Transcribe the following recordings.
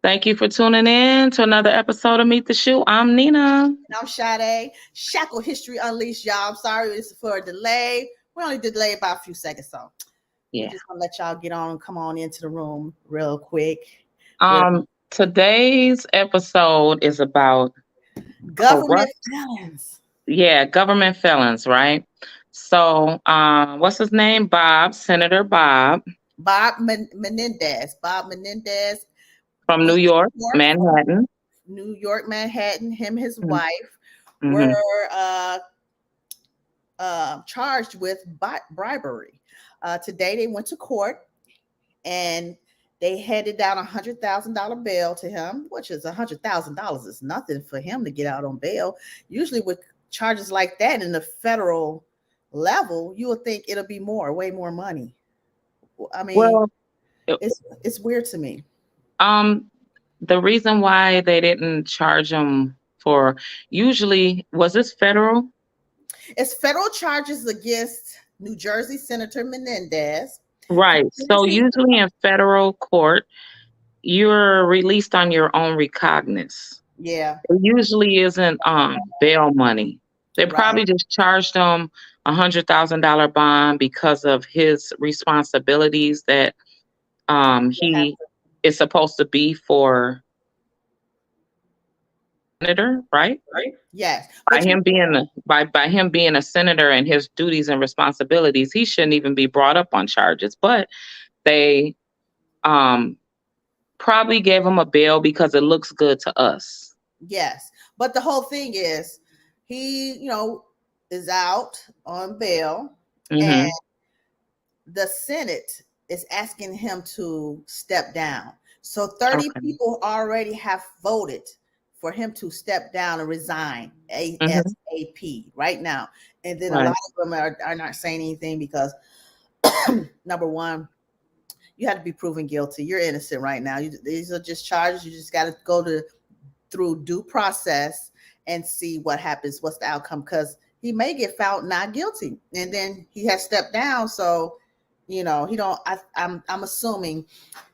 Thank you for tuning in to another episode of Meet the Shoe. I'm Nina. And I'm Sade. Shackle History Unleashed, y'all. I'm sorry it's for a delay. We only delayed by a few seconds, so we Yeah. just want to let y'all get on and come on into the room real quick. Today's episode is about Government corrupt, felons. government felons, right? So, what's his name? Senator Bob Menendez. Bob Menendez from New was York, Manhattan. New York, Manhattan. Him, his Mhm. wife Mhm. were charged with bribery. Today they went to court and they handed down $100,000 bail to him, which is $100,000 is nothing for him to get out on bail. Usually with charges like that in the federal level, you would think it'll be way more money. I mean, Well, it's weird to me. the reason why they didn't charge him for usually was this federal? It's federal charges against New Jersey Senator Menendez. Right. So usually in federal court, you're released on your own recognizance. Yeah. It usually isn't bail money. They Right. probably just charged him $100,000 bond because of his responsibilities that he is supposed to be for senator, right? Yes. By him being a senator and his duties and responsibilities, he shouldn't even be brought up on charges. But they um probably gave him a bail because it looks good to us. Yes. But the whole thing is he, is out on bail and the Senate is asking him to step down. So 30 people already have voted for him to step down and resign ASAP right now. And then a lot of them are not saying anything because number one, you have to be proven guilty. You're innocent right now. These are just charges. You just got to go through due process and see what happens. What's the outcome? Because he may get found not guilty, and then he has stepped down. So, he don't. I'm assuming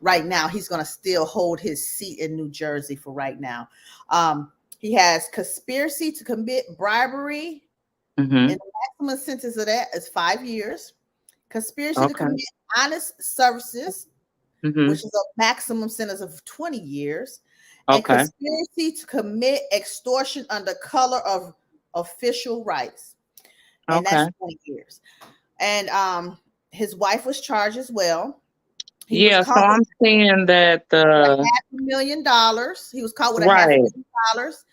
right now he's going to still hold his seat in New Jersey for right now. He has conspiracy to commit bribery, and the maximum sentence of that is 5 years. Conspiracy to commit honest services, which is a maximum sentence of 20 years. And conspiracy to commit extortion under color of official rights. And that's 20 years. And his wife was charged as well. So I'm seeing that the $500,000. He was caught with $500,000.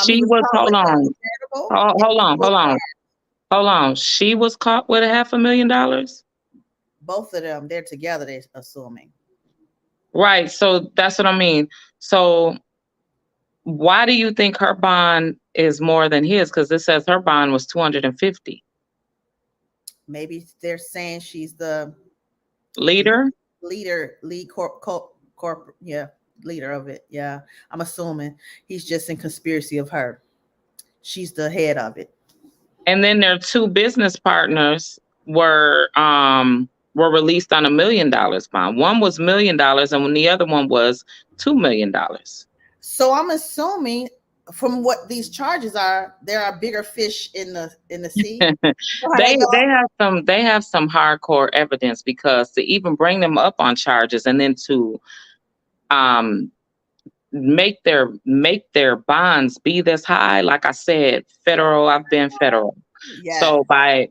She was hold on. She was caught with $500,000. Both of them, they're together, they're assuming. Right. So that's what I mean. So why do you think her bond is more than his? Because it says her bond was $250. Maybe they're saying she's the leader, leader of it. Yeah, I'm assuming he's just in conspiracy of her. She's the head of it. And then their two business partners were released on $1 million bond. One was $1 million, and the other one was $2 million. So I'm assuming from what these charges are, there are bigger fish in the sea. they have some hardcore evidence, because to even bring them up on charges and then to make their bonds be this high, like I said, I've been federal. Yes. So by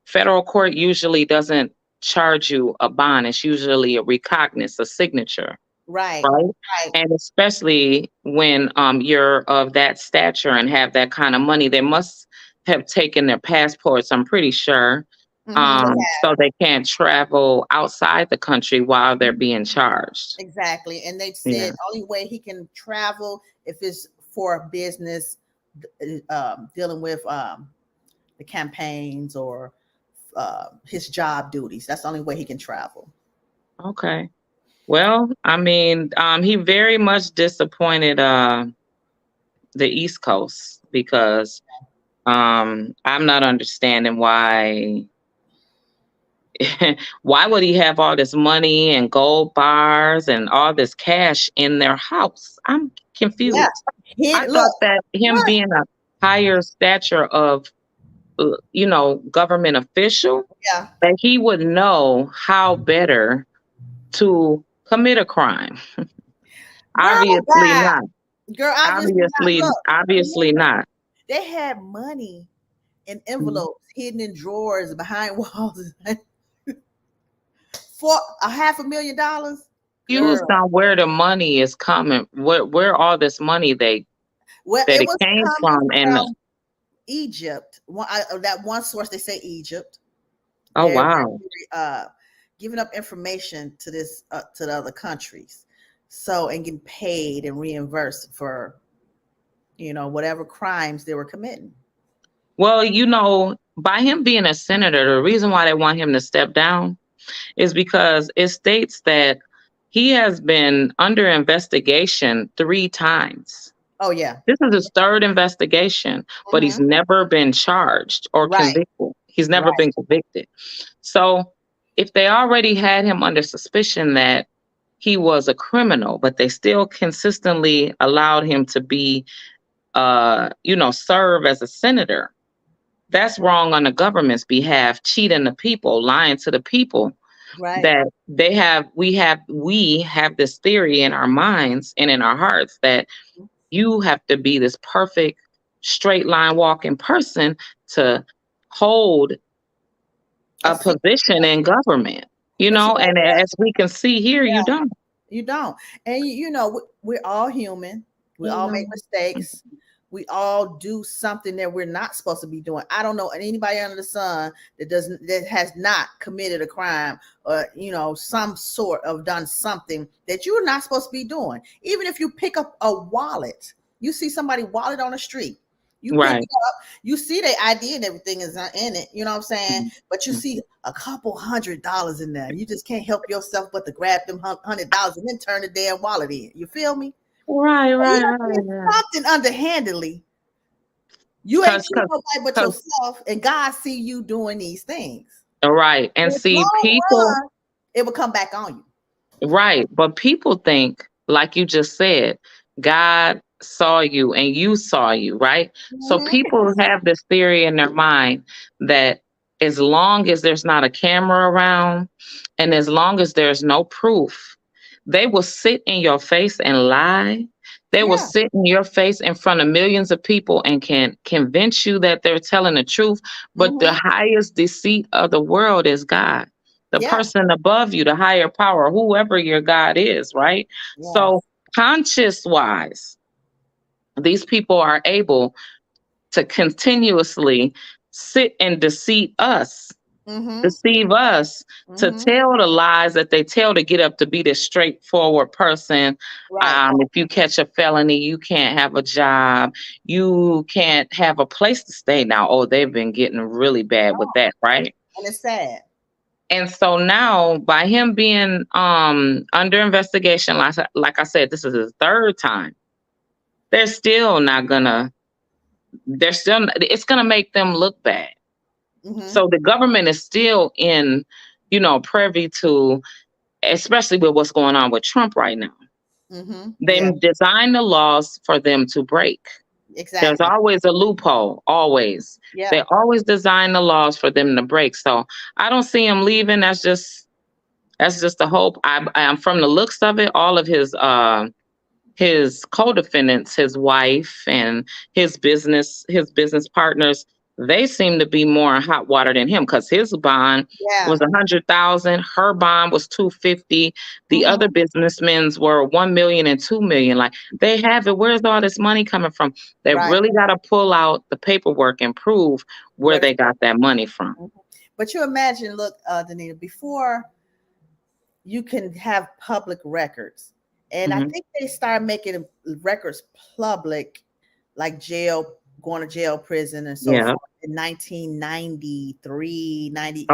federal court usually doesn't charge you a bond. It's usually a recognizance, a signature. Right. And especially when you're of that stature and have that kind of money, they must have taken their passports, I'm pretty sure. So they can't travel outside the country while they're being charged. Exactly. And they said only way he can travel if it's for business, dealing with the campaigns or his job duties. That's the only way he can travel. Okay. Well, I mean, he very much disappointed the East Coast, because I'm not understanding why why would he have all this money and gold bars and all this cash in their house? I'm Yeah. confused. I thought that him being a higher stature of, government official, Yeah. that he would know how better to commit a crime. Girl, Obviously not. Girl, obviously not. Look, Obviously remember, not. they had money in envelopes hidden in drawers behind walls for $500,000. Confused Girl, on where the money is coming, where all this money that it it was came coming from, and from Egypt. That one source, they say Egypt. oh They're wow, giving up information to to the other countries, so and getting paid and reimbursed for whatever crimes they were committing. well, by him being a senator, the reason why they want him to step down is because it states that he has been under investigation 3 times. Oh yeah. This is his third investigation, but he's never been charged or Right. convicted. He's never Right. been convicted. So if they already had him under suspicion that he was a criminal, but they still consistently allowed him to be, serve as a senator, that's wrong on the government's behalf, cheating the people, lying to the people. Right. That we have this theory in our minds and in our hearts that you have to be this perfect straight line walking person to hold a position in government, and as we can see here, you don't. You don't. And we're all human. We all make mistakes. We all do something that we're not supposed to be doing. I don't know anybody under the sun that has not committed a crime or some sort of done something that you're not supposed to be doing. Even if you pick up a wallet, you see somebody wallet on the street, you pick it up, you see their ID and everything is in it, you know what I'm saying? But you see a couple $100 in there. You just can't help yourself but to grab them $100 and then turn the damn wallet in. You feel me? Right. Something underhandedly. You ain't cheating nobody but yourself, and God see you doing these things. Right. And see, people, it will come back on you. Right. But people think, like you just said, God saw you and you saw you, right? So people have this theory in their mind that as long as there's not a camera around and as long as there's no proof, they will sit in your face and lie. They will sit in your face in front of millions of people and can convince you that they're telling the truth. But the highest deceit of the world is God. The person above you, the higher power, whoever your God is, right? Yes. So conscious wise, these people are able to continuously sit and deceive us, to tell the lies that they tell to get up to be this straightforward person. Right. If you catch a felony, you can't have a job. You can't have a place to stay now. Oh, they've been getting really bad with that, right? And it's sad. And so now, by him being under investigation, like I said, this is his third time. It's gonna make them look bad. So the government is still privy to, especially with what's going on with Trump right now. They designed the laws for them to break. Exactly. There's always a loophole, always. Yeah. They always design the laws for them to break. So I don't see him leaving. That's just the hope. I'm from the looks of it, all of his co-defendants, his wife and his business partners, they seem to be more in hot water than him because his bond was $100,000. Her bond was $250,000. The other businessmen's were $1 million and $2 million. Like, they have it. Where's all this money coming from? They really got to pull out the paperwork and prove where they got that money from. But you imagine, look, Danita, before you can have public records, and I think they started making records public, like going to jail, prison, and so forth in 1993, 90,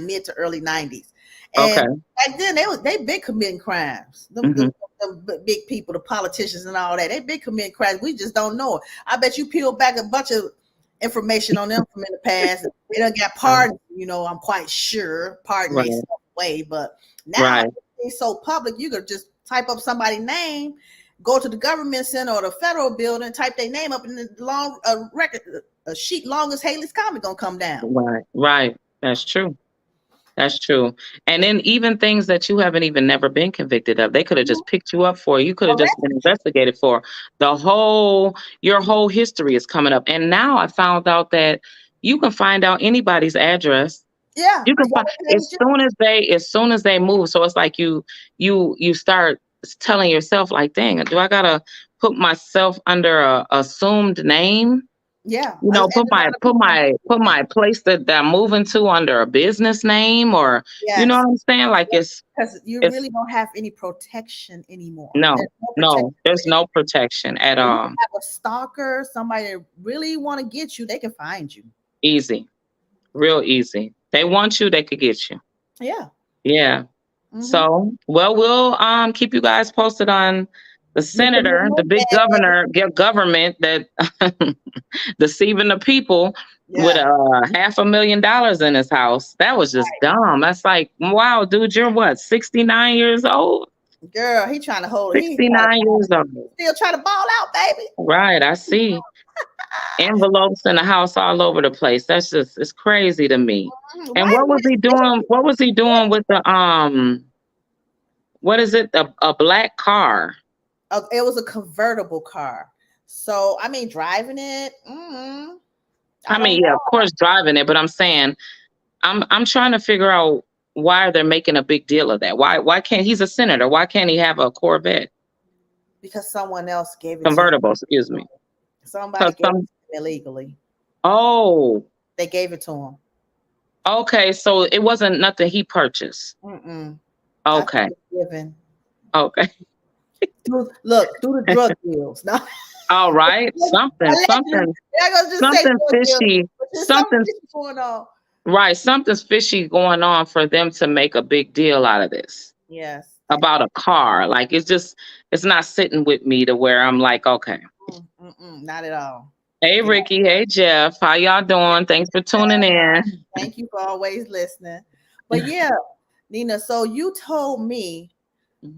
mid to early 90s. And back then they been committing crimes. The big people, the politicians and all that, they been committing crimes. We just don't know it. I bet you peel back a bunch of information on them from in the past. They done got pardoned, I'm quite sure. Pardon they stuff away. But now it's so public, you could just type up somebody's name, go to the government center or the federal building, type their name up, and the long record, a sheet long as Haley's Comic gonna come down. Right. That's true. That's true. And then even things that you haven't even never been convicted of, they could have just picked you up for. You could have just been investigated for. Your whole history is coming up. And now I found out that you can find out anybody's address. Yeah. You can find as soon as they move. So it's like you start telling yourself like, dang, do I gotta put myself under a assumed name? Yeah. Put my place that I'm moving to under a business name, or you know what I'm saying? Like because you really don't have any protection anymore. No, there's no protection at all. If you have a stalker, somebody that really want to get you, they can find you. Easy. Real easy. They want you, they could get you. Yeah. Yeah. Mm-hmm. So, we'll keep you guys posted on the senator, the big government that deceiving the people with $500,000 in his house. That was just dumb. That's like, wow, dude, you're what, 69 years old? Girl, he trying to hold 69 years old. Still trying to ball out, baby. Right, I see. Envelopes in the house all over the place. That's just, it's crazy to me. And what was he doing? What was he doing with the what is it? A black car. It was a convertible car. So, I mean, driving it. Of course, driving it. But I'm saying, I'm trying to figure out why they're making a big deal of that. Why can't he's a senator? Why can't he have a Corvette? Because someone else gave it convertible. Excuse me. Somebody gave it to him illegally. Oh. They gave it to him. Okay, so it wasn't nothing he purchased. Okay. Okay. Through the drug deals. No. All right. Something fishy. Something's going on. Right. Something's fishy going on for them to make a big deal out of this. Yes. About a car. Like it's not sitting with me to where I'm like, okay. Not at all. Hey, Ricky. Hey, Jeff. How y'all doing? Thanks for tuning in. Thank you for always listening. But yeah, Nina, so you told me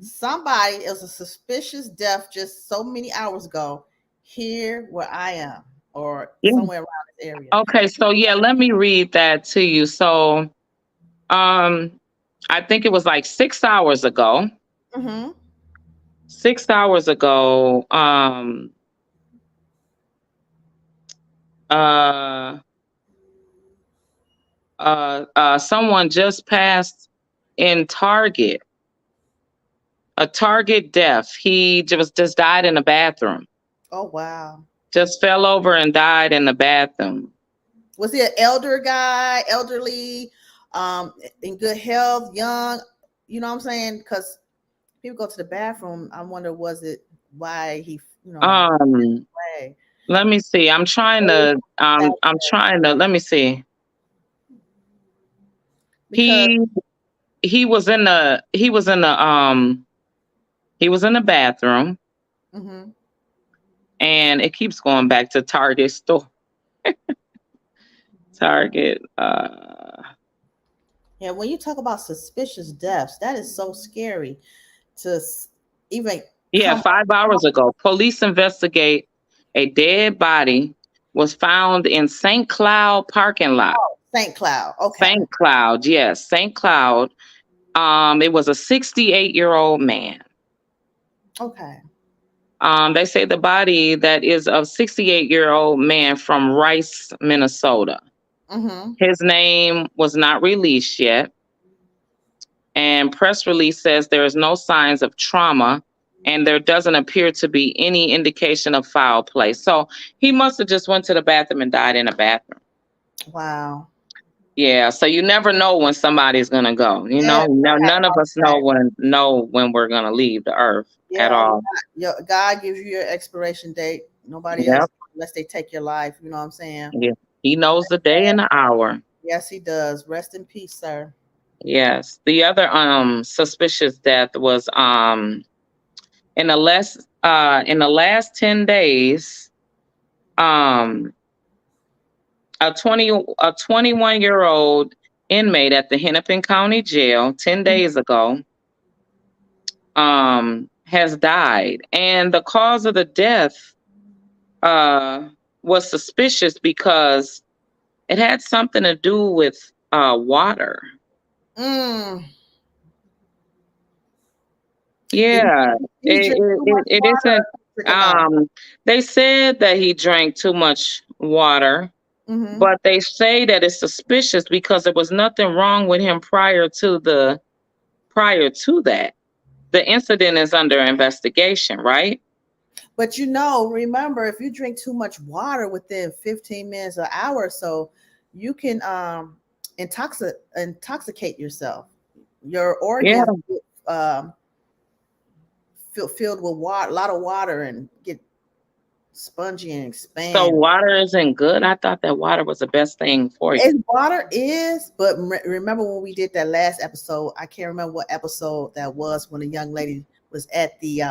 somebody, it was a suspicious death just so many hours ago here where I am or somewhere around this area. Okay, so let me read that to you. So I think it was like 6 hours ago. 6 hours ago, someone just passed in Target. A Target death. He just died in the bathroom. Oh, wow. Just fell over and died in the bathroom. Was he an elderly, in good health, young? You know what I'm saying? Because people go to the bathroom. I wonder, was it why he, let me see. I'm trying to, let me see. He was in the bathroom. And it keeps going back to Target store. Target. Yeah, when you talk about suspicious deaths, that is so scary to even. 5 hours ago, police investigate a dead body was found in St. Cloud parking lot. Oh, St. Cloud. Okay. St. Cloud. Yes. St. Cloud. It was a 68-year-old man. Okay. They say the body that is of 68-year-old man from Rice, Minnesota. His name was not released yet. And press release says there is no signs of trauma and there doesn't appear to be any indication of foul play. So he must have just went to the bathroom and died in a bathroom. Wow. Yeah, so you never know when somebody's gonna go. None of us know when we're gonna leave the earth at all. God gives you your expiration date. Nobody else, unless they take your life. You know what I'm saying? Yeah. He knows the day and the hour. Yes, he does. Rest in peace, sir. Yes. The other suspicious death was in the last 10 days, a 21-year-old inmate at the Hennepin County Jail 10 days ago has died, and the cause of the death was suspicious because it had something to do with water. Yeah, it isn't. They said that he drank too much water, but they say that it's suspicious because there was nothing wrong with him prior to that. The incident is under investigation, right? But remember, if you drink too much water within 15 minutes or hour or so, you can intoxicate yourself. Your organs filled with water, a lot of water, and get spongy and expand. So water isn't good? I thought that water was the best thing for you. Water is, but remember when we did that last episode, I can't remember what episode that was, when a young lady was at the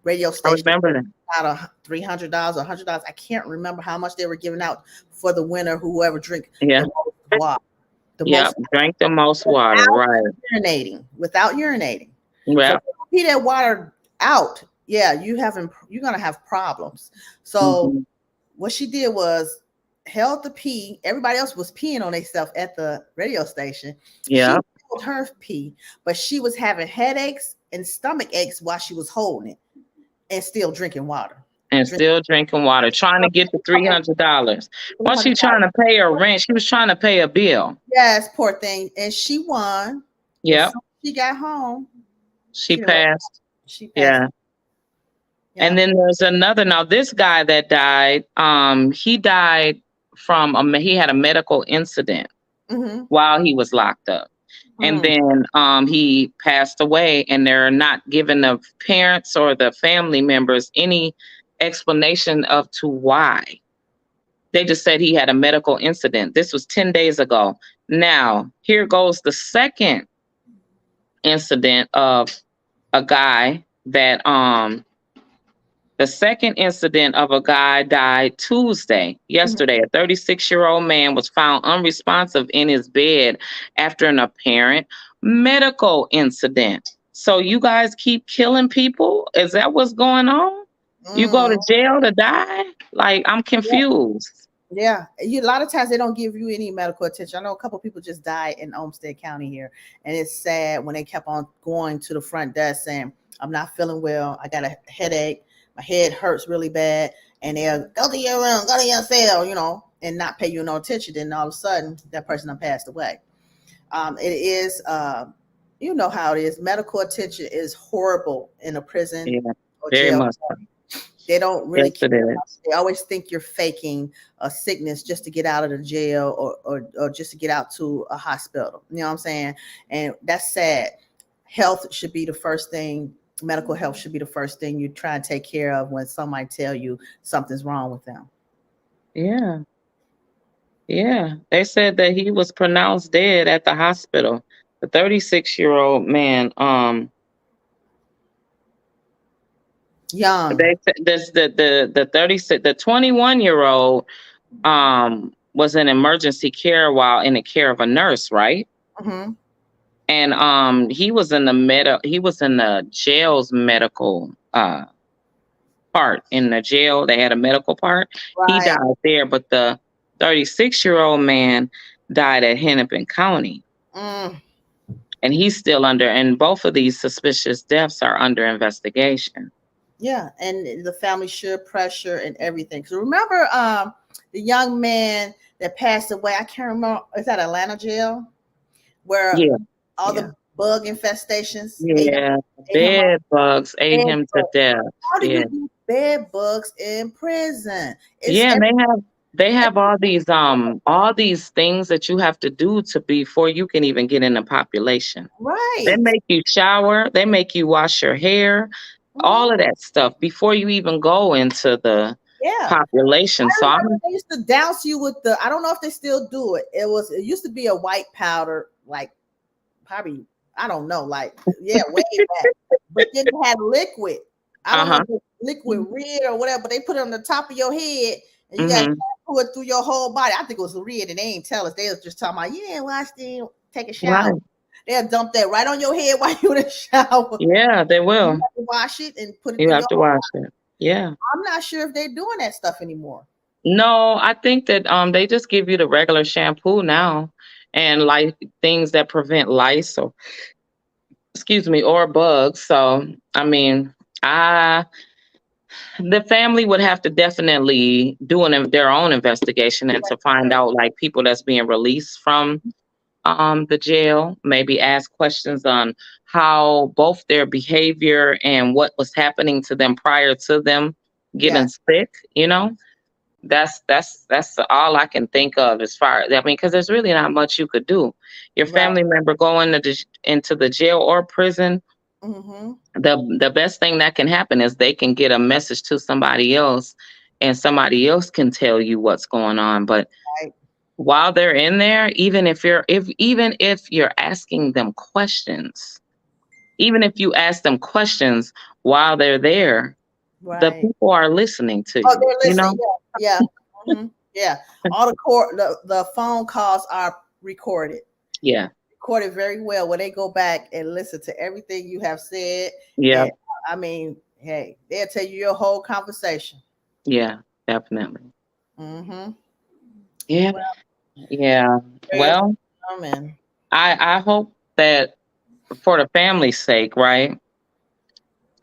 radio station. I remember that. Out $300 or $100. I can't remember how much they were giving out for the winner, whoever drink the most water. Drink the most water, without urinating. Yeah. So if you pee that water out, you're gonna have problems. So what she did was held the pee. Everybody else was peeing on themselves at the radio station. Yeah. She held her pee, but she was having headaches and stomach aches while she was holding it and still drinking water. Trying to get the $300. Wasn't she trying to pay her rent? She was trying to pay a bill. Yes, poor thing. And she won. Yeah. She got home. She passed. She passed. Yeah. And then there's another. Now, this guy that died, he died from he had a medical incident while he was locked up. And then he passed away, and they're not giving the parents or the family members any explanation of to why. They just said he had a medical incident. This was 10 days ago. Now, here goes the second incident of a guy that the second incident of a guy died yesterday. A 36-year-old man was found unresponsive in his bed after an apparent medical incident. So you guys keep killing people? Is that what's going on? You go to jail to die? Like, I'm confused. Yeah. A lot of times they don't give you any medical attention. I know a couple of people just died in Olmsted County here, and it's sad when they kept on going to the front desk saying, I'm not feeling well. I got a headache. My head hurts really bad, and they'll go to your room, go to your cell, and not pay you no attention. Then all of a sudden, that person done passed away. It is, you know how it is. Medical attention is horrible in a prison or very jail. much. They don't really care. They always think you're faking a sickness just to get out of the jail or just to get out to a hospital. You know what I'm saying? And that's sad. Health should be the first thing. Medical health should be the first thing you try and take care of when somebody tell you something's wrong with them. Yeah. Yeah. They said that he was pronounced dead at the hospital. The 36-year-old man, young. They the 21-year-old was in emergency care while in the care of a nurse, right? And he was in the jail's medical part. In the jail, they had a medical part. Right. He died there, but the 36-year-old man died at Hennepin County. And he's still and both of these suspicious deaths are under investigation. Yeah, and the family should pressure and everything. So remember the young man that passed away, I can't remember, is that Atlanta jail? Where all the bug infestations. Bed bugs ate him to death. How do you do bed bugs in prison? They have all these things that you have to do before you can even get in the population. Right. They make you shower. They make you wash your hair. All of that stuff before you even go into the population. So they used to douse you with I don't know if they still do it. It used to be a white powder, like probably, I don't know, way back. But then it had liquid. I don't know if it's liquid red or whatever, but they put it on the top of your head and you got pull it through your whole body. I think it was red, and they ain't tell us. They was just talking about, yeah, watch them take a shower. Right. They'll dump that right on your head while you in the shower. Yeah, they You will. have to wash it and put it You through have your to whole watch body. it. Yeah. I'm not sure if they're doing that stuff anymore. No, I think that they just give you the regular shampoo now, and like things that prevent lice or excuse me or bugs. So I mean, I the family would have to definitely do their own investigation and to find out like people that's being released from the jail, maybe ask questions on how both their behavior and what was happening to them prior to them getting Yes, sick, you know. That's all I can think of as far as I mean, because there's really not much you could do. Your right. family member going into the jail or prison, Mm-hmm. the best thing that can happen is they can get a message to somebody else, and somebody else can tell you what's going on. But Right. while they're in there, even if you're asking them questions, even if you ask them questions while they're there, the Right. people are listening to Oh, you, they're you listening. know? Yeah. Yeah. Yeah. All the phone calls are recorded. Yeah. Recorded very well where they go back and listen to everything you have said. Yeah. And I mean, hey, they'll tell you your whole conversation. Yeah, definitely. Mm-hmm. Yeah. Well, Yeah. prayers Well, for them and I hope that for the family's sake, right,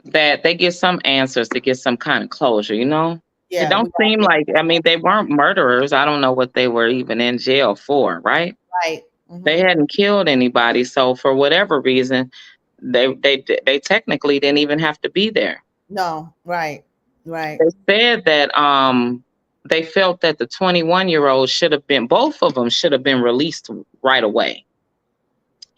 that they get some answers to get some kind of closure, you know? It yeah, we don't gotta seem get like I mean, they weren't murderers. I don't know what they were even in jail for, right? right. They Mm-hmm. hadn't killed anybody, so for whatever reason, they technically didn't even have to be there. No, right, right. They said that they felt that the 21-year-old should have been both of them should have been released right away.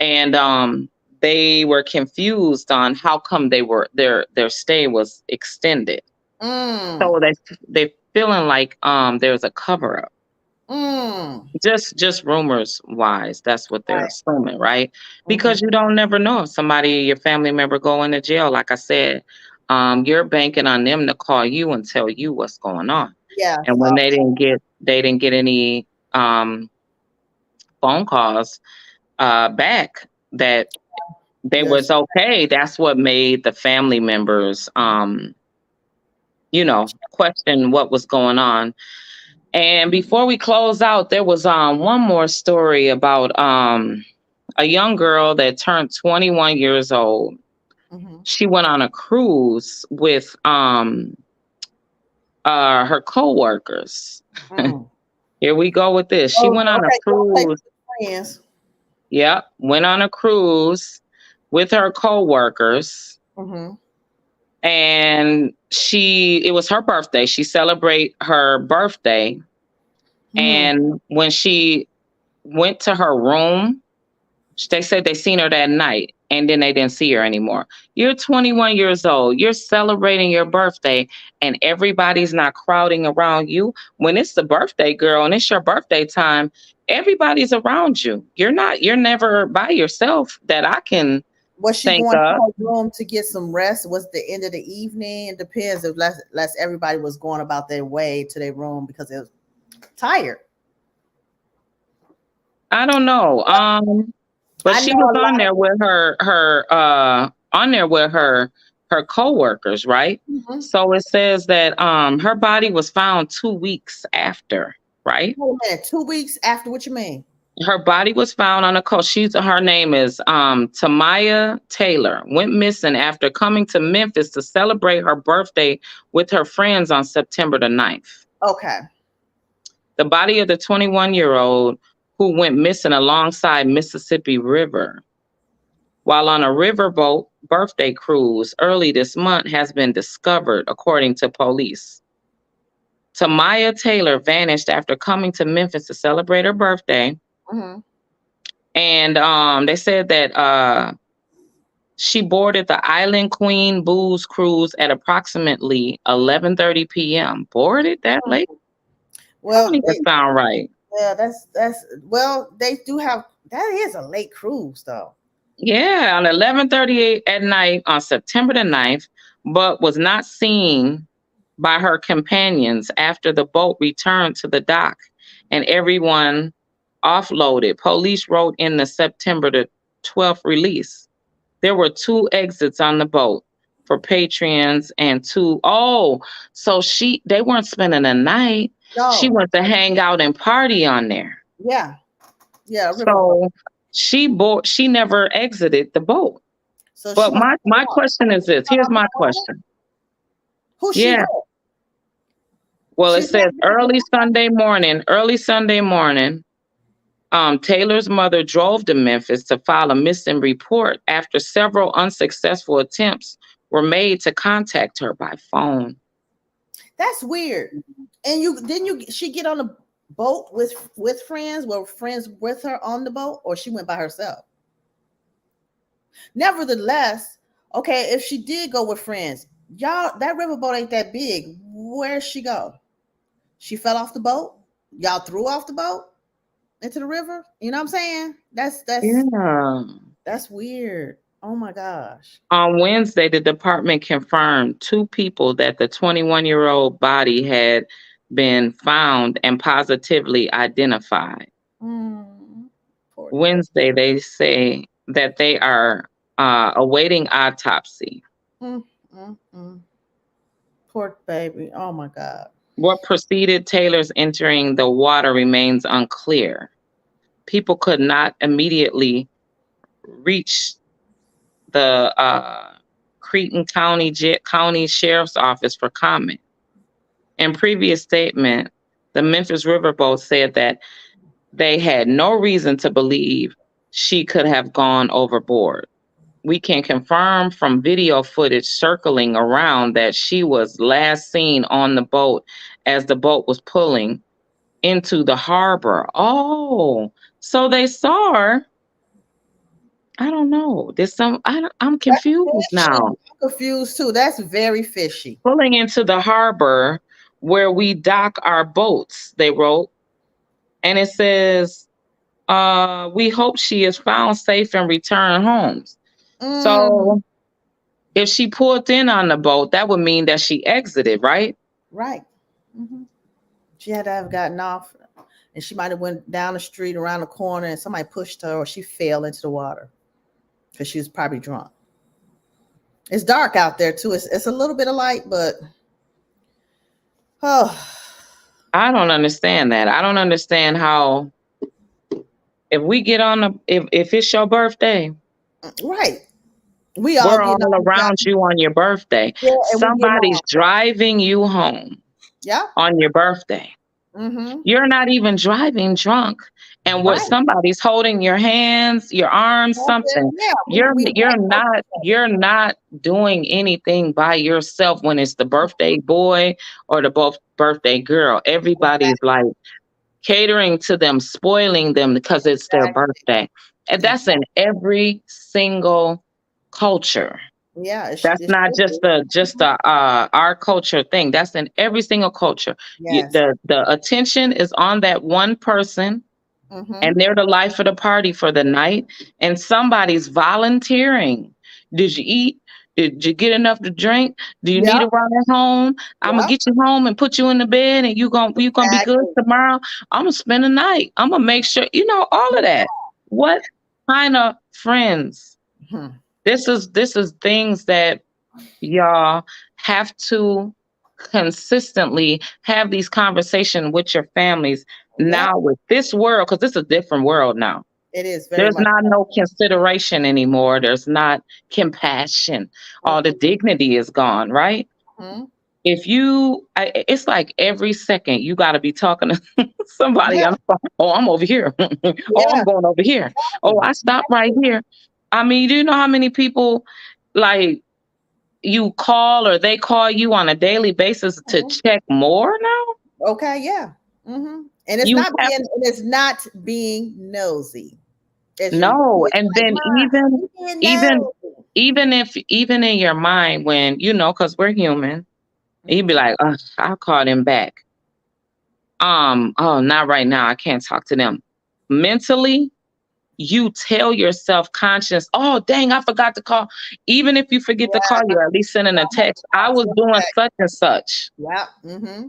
And they were confused on how come their stay was extended. Mm, So they feeling like there's a cover up. mm, Just rumors wise, that's what they're right. assuming, right? Mm-hmm. Because you don't never know if somebody, your family member, go into jail. Like I said, you're banking on them to call you and tell you what's going on. Yes. And when they didn't get any phone calls back that they Yes. was okay, that's what made the family members question what was going on. And before we close out, there was one more story about a young girl that turned 21 years old. Mm-hmm. She went on a cruise with her coworkers. Mm. Here we go with this. She Oh, went on a okay. Don't take cruise. friends. Yep, went on a cruise with her coworkers, Mm-hmm. and it was her birthday. She celebrate her birthday, Mm. and when she went to her room, they said they seen her that night and then they didn't see her anymore. You're 21 years old. You're celebrating your birthday and everybody's not crowding around you. When it's the birthday girl and it's your birthday time, everybody's around you. You're never by yourself that I can Was she think going to of. her room to get some rest? Was the end of the evening? It depends if less everybody was going about their way to their room because it was tired. I don't know. But I she know was a on lot there with her coworkers, right? of. So it says that her body was found 2 weeks after, right? Wait a minute, 2 weeks after, what you mean? Her body was found on a coast. Her name is Tamaya Taylor. Went missing after coming to Memphis to celebrate her birthday with her friends on September the 9th. Okay. The body of the 21-year-old who went missing alongside Mississippi River while on a riverboat birthday cruise early this month has been discovered, according to police. Tamaya Taylor vanished after coming to Memphis to celebrate her birthday. Mm-hmm. And they said that she boarded the Island Queen booze cruise at approximately 11:30 p.m. Boarded that late? That don't Well, even sound right. yeah, that's well, they do have that is a late cruise though. Yeah, on 11:38 at night on September the 9th, but was not seen by her companions after the boat returned to the dock and everyone offloaded. Police wrote in the September the 12th release. There were 2 exits on the boat for patrons and 2. Oh, so they weren't spending the night. She No. went to hang out and party on there. Yeah. Yeah. So she never exited the boat. So but my question is this. Here's my question. Who's she with? Well, it says early Sunday morning, Taylor's mother drove to Memphis to file a missing report after several unsuccessful attempts were made to contact her by phone. That's weird. And she get on a boat with friends? Were friends with her on the boat, or she went by herself? Nevertheless, okay, if she did go with friends, y'all, that riverboat ain't that big. Where'd she go? She fell off the boat? Y'all threw off the boat into the river? You know what I'm saying? That's weird. Oh my gosh. On Wednesday, the department confirmed 2 people that the 21-year-old body had been found and positively identified. Wednesday, they say that they are awaiting autopsy. Poor baby. Oh my God. What preceded Taylor's entering the water remains unclear. People could not immediately reach the Cretan County Sheriff's Office for comment. In previous statement, the Memphis Riverboat said that they had no reason to believe she could have gone overboard. We can confirm from video footage circling around that she was last seen on the boat as the boat was pulling into the harbor. Oh, so they saw her. I don't know. I'm confused now. I'm confused too. That's very fishy. Pulling into the harbor where we dock our boats, they wrote. And it says, we hope she is found safe and returned homes. So if she pulled in on the boat, that would mean that she exited, right? Right. She had to have gotten off, and she might have went down the street around the corner and somebody pushed her, or she fell into the water because she was probably drunk. It's dark out there too. It's a little bit of light, but I don't understand that. I don't understand how, if we get on if it's your birthday, right, we're all around you on your birthday. Yeah, somebody's driving you home. Yeah, on your birthday. You're not even driving drunk, and what somebody's holding your hands, your arms, something. Yeah, you're not doing anything by yourself when it's the birthday boy or the birthday girl. Everybody's like catering to them, spoiling them because it's their birthday. And that's in every single culture. Yeah, that's not just our culture thing. That's in every single culture. Yes. The attention is on that one person, and they're the life of the party for the night. And somebody's volunteering. Did you eat? Did you get enough to drink? Do you need a ride home? I'm gonna get you home and put you in the bed, and you gonna be good tomorrow. I'm gonna spend the night. I'm gonna make sure all of that. What kind of friends? This is things that y'all have to consistently have these conversations with your families now with this world, because it's a different world now. It is. There's not no consideration anymore. There's not compassion. All the dignity is gone, right? If it's like every second you got to be talking to somebody. I'm over here. I'm going over here. I stopped right here. I mean, do you know how many people like you call or they call you on a daily basis to check more now? Okay, yeah. And it's not being nosy. No, and then even in your mind, when because we're human, you'd be like, I'll call them back. Not right now. I can't talk to them. Mentally, you tell yourself conscious, oh dang, I forgot to call. Even if you forget to call, you're at least sending a text. I was doing such and such. Yeah. Mm-hmm.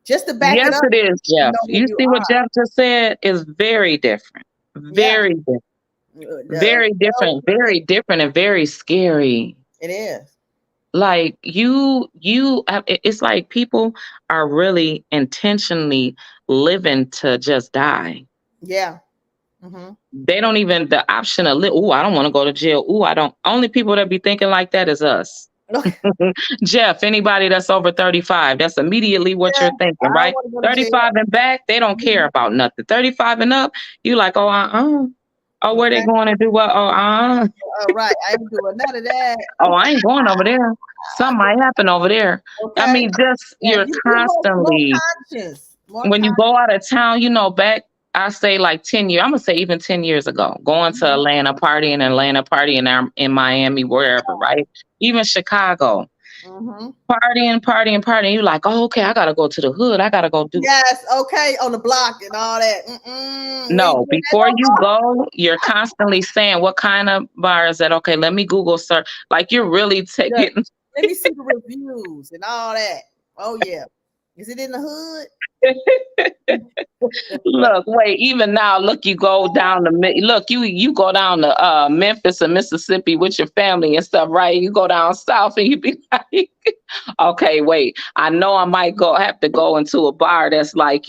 Just to back it Yes, up. it is, You Jeff. know where You you see what are. Jeff just said is very different. Yeah. Very different. Very different. Very different and very scary. It is. Like it's like people are really intentionally living to just die. Yeah. Mm-hmm. They don't even the option of oh, I don't want to go to jail. Oh, I don't. Only people that be thinking like that is us. Jeff, anybody that's over 35, that's immediately what you're thinking, right? 35 and back, they don't care about nothing. 35 and up, you like, oh, oh, where they going to do what? Oh, right. I ain't doing none of that. Oh, I ain't going over there. Something might happen over there. Okay. I mean, just you're constantly when you go out of town, back I say like 10 years, I'm gonna say even 10 years ago, going to Atlanta partying in Miami, wherever, right? Even Chicago. Partying. You're like, oh, okay, I gotta go to the hood. I gotta go do. Yes, okay, on the block and all that. No, before you go, you're constantly saying, what kind of bar is that? Okay, let me Google search. Like you're really taking. Let me see the reviews and all that. Oh yeah, is it in the hood? Look, wait, even now, look, you go down you go down to Memphis and Mississippi with your family and stuff, right? You go down south and you be like, okay, wait, I know I might have to go into a bar that's like,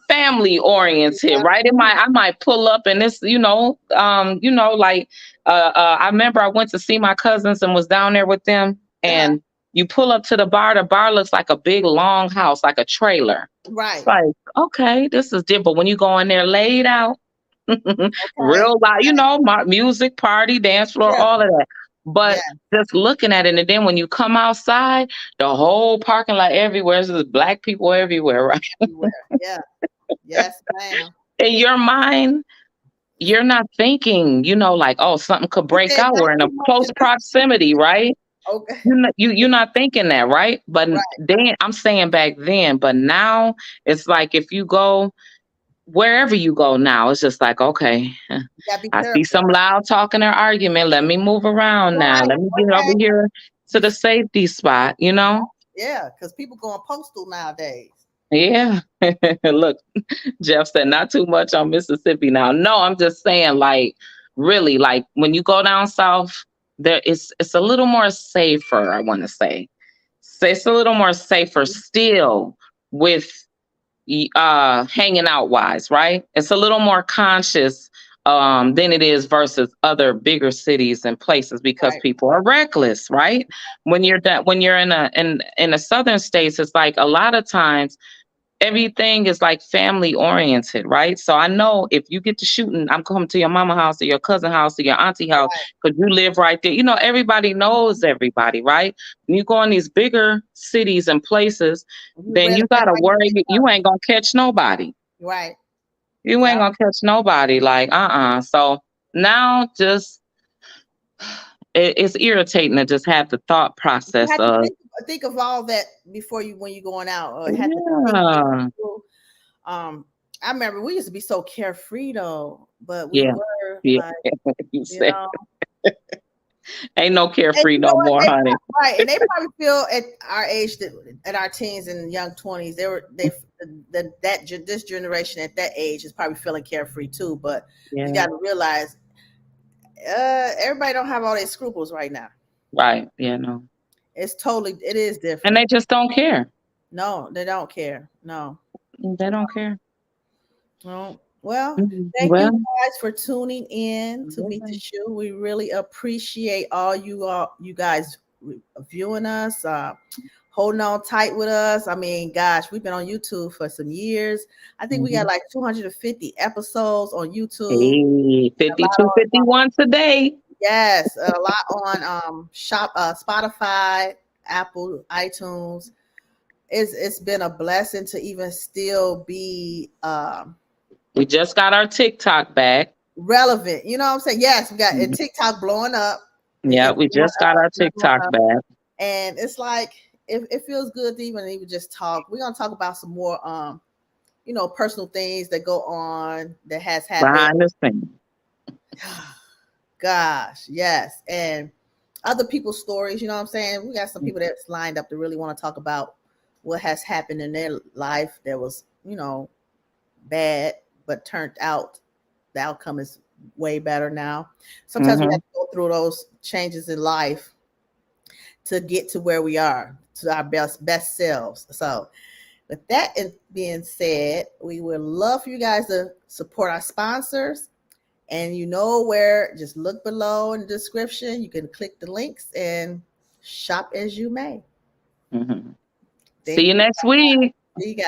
family oriented, right? I might pull up and this, like I remember I went to see my cousins and was down there with them and you pull up to the bar looks like a big long house, like a trailer. Right. It's like, okay, this is different. But when you go in there laid out, real loud, music, party, dance floor, all of that. But just looking at it, and then when you come outside, the whole parking lot everywhere, there's black people everywhere, right? Everywhere. Yeah. Yes, ma'am. In your mind, you're not thinking, like, oh, something could break out. We're in a close proximity, right? Okay. You're not thinking that, right? But then I'm saying back then, but now it's like if you go wherever you go now, it's just like, okay, I see some loud talking or argument. Let me move around now. Let me get over here to the safety spot, Yeah, because people going postal nowadays. Yeah. Look, Jeff said not too much on Mississippi now. No, I'm just saying, like, really, like when you go down south, it's a little more safer, I want to say. So it's a little more safer still with hanging out wise, right? It's a little more conscious than it is versus other bigger cities and places because people are reckless, right? When you're in the southern states, it's like a lot of times everything is like family oriented, right? So I know if you get to shooting, I'm coming to your mama house or your cousin house or your auntie house because you live right there. Everybody knows everybody, right? When you go in these bigger cities and places, then you gotta worry you ain't gonna catch nobody. Right. You ain't gonna catch nobody. Like, So now just it's irritating to just have the thought process of think of all that before when you're going out. I remember we used to be so carefree though, but we were like, ain't no carefree no more, honey. Right, and they probably feel at our age, at our teens and young 20s, this generation at that age is probably feeling carefree too. But you got to realize, everybody don't have all their scruples right now. Right? Yeah, no. It is different. And they just don't care. No, they don't care. No. They don't care. No. Well, thank you guys for tuning in to Meet the Shoe. We really appreciate all you guys viewing us, holding on tight with us. I mean, gosh, we've been on YouTube for some years. I think we got like 250 episodes on YouTube. 52, 51 today. Yes, a lot on Spotify, Apple, iTunes. It's been a blessing to even still be we just got our TikTok back. Relevant. You know what I'm saying? Yes, we got TikTok blowing up. Yeah, we just got our TikTok back. And it's like it feels good to even just talk. We're gonna talk about some more personal things that go on that has happened behind the scenes. Gosh, yes. And other people's stories, you know what I'm saying? We got some people that's lined up to really want to talk about what has happened in their life that was, bad, but turned out the outcome is way better now. Sometimes we have to go through those changes in life to get to where we are, to our best selves. So with that being said, we would love for you guys to support our sponsors. And where, just look below in the description. You can click the links and shop as you may. See you next week. See you guys.